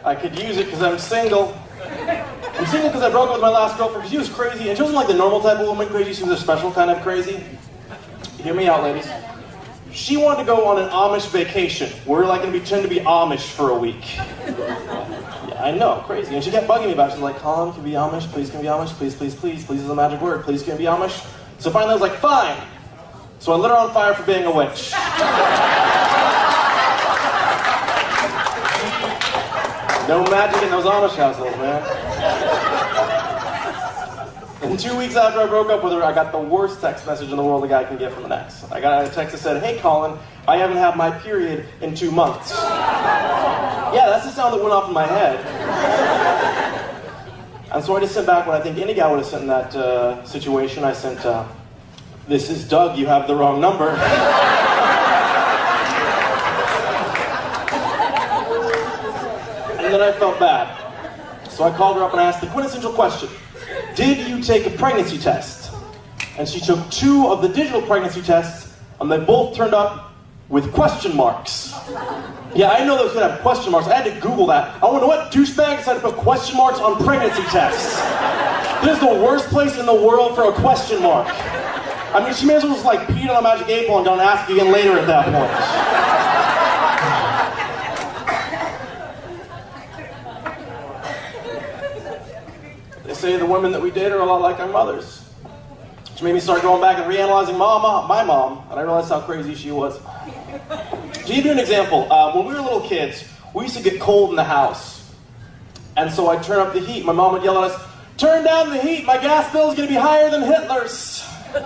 I could use it because I'm single. I'm single because I broke up with my last girlfriend because she was crazy, and she wasn't like the normal type of woman crazy, she was a special kind of crazy. Hear me out, ladies. She wanted to go on an Amish vacation. We're like going to pretend to be Amish for a week. Yeah, I know, crazy. And she kept bugging me about it. She's like, Colin, can we be Amish? Please, can we be Amish? Please, please, please. Please is a magic word. Please, can we be Amish? So finally I was like, fine. So I lit her on fire for being a witch. No magic in those Amish households, man. And 2 weeks after I broke up with her, I got the worst text message in the world a guy can get from an ex. I got a text that said, hey Colin, I haven't had my period in 2 months. Yeah, that's the sound that went off in my head. And so I just sent back what I think any guy would have sent in that situation. I sent, this is Doug, you have the wrong number. And then I felt bad. So I called her up and I asked the quintessential question. Did you take a pregnancy test? And she took 2 of the digital pregnancy tests, and they both turned up with question marks. Yeah, I know those could have question marks. I had to Google that. I wonder what douchebag decided to put question marks on pregnancy tests. This is the worst place in the world for a question mark. I mean, she may as well just like peed on a magic 8 ball and don't ask again later at that point. They say the women that we date are a lot like our mothers. Which made me start going back and reanalyzing my mom, and I realized how crazy she was. To give you an example, when we were little kids, we used to get cold in the house. And so I'd turn up the heat. My mom would yell at us, turn down the heat, my gas bill's gonna be higher than Hitler's. Well,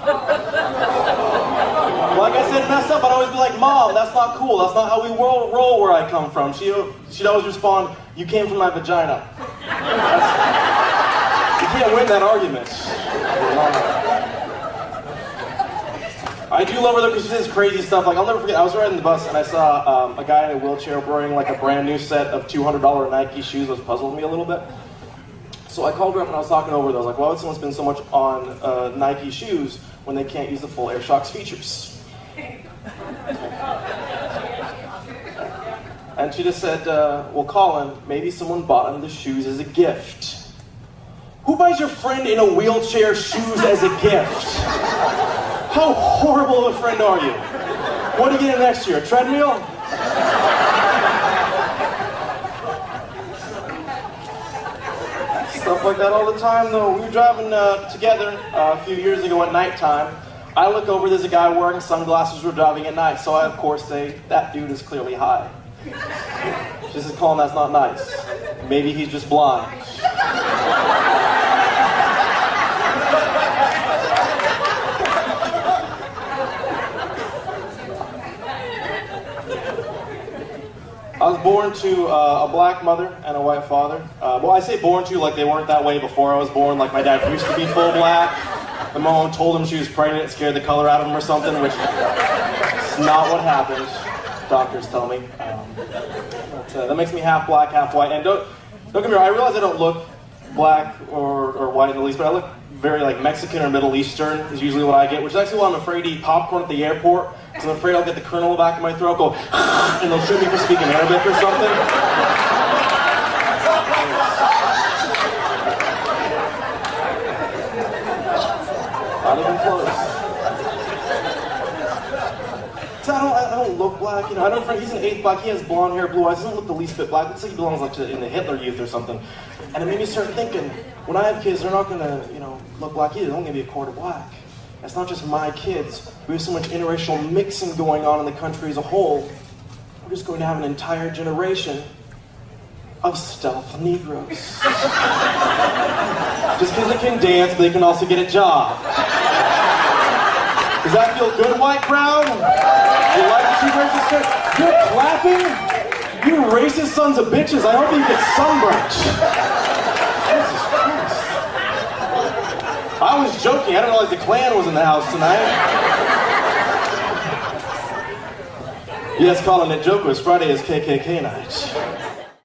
like I said, messed up, I'd always be like, Mom, that's not cool, that's not how we roll where I come from. She'd always respond, you came from my vagina. You can't win that argument. I do love her though because she says crazy stuff. Like, I'll never forget, I was riding the bus and I saw a guy in a wheelchair wearing like a brand new set of $200 Nike shoes, which puzzled me a little bit. So I called her up and I was talking over those. Like, why would someone spend so much on Nike shoes when they can't use the full AirShocks features? And she just said, well, Colin, maybe someone bought him the shoes as a gift. Who buys your friend in a wheelchair shoes as a gift? How horrible of a friend are you? What are you getting next year, a treadmill? Stuff like that all the time, though. We were driving together a few years ago at nighttime. I look over, there's a guy wearing sunglasses, we're driving at night, so I, of course, say, that dude is clearly high. She says, Colin, that's not nice. Maybe he's just blind. I was born to a black mother and a white father. Well, I say born to like they weren't that way before I was born. Like my dad used to be full black. The mom told him she was pregnant, it scared the color out of him or something, which is not what happened. Doctors tell me. But, that makes me half black, half white. And don't get me wrong, I realize I don't look black or white in the least, but I look very like Mexican or Middle Eastern is usually what I get, which is actually why I'm afraid to eat popcorn at the airport. Because I'm afraid I'll get the kernel in the back of my throat, go, and they'll shoot me for speaking Arabic or something. Not even close. So I don't look black, you know. I don't. He's an 8th black. He has blonde hair, blue eyes. He doesn't look the least bit black. Looks like he belongs like in the Hitler Youth or something. And it made me start thinking, when I have kids, they're not gonna, look black either. They're only gonna be a quarter black. It's not just my kids. We have so much interracial mixing going on in the country as a whole. We're just going to have an entire generation of stealth Negroes. Just because they can dance, but they can also get a job. Does that feel good, white crowd? You like the 2 racist shirts? You're clapping? You racist sons of bitches. I hope you get sunburnt. I was joking. I didn't realize the Klan was in the house tonight. Yes, Colin, that joke was Friday is KKK night.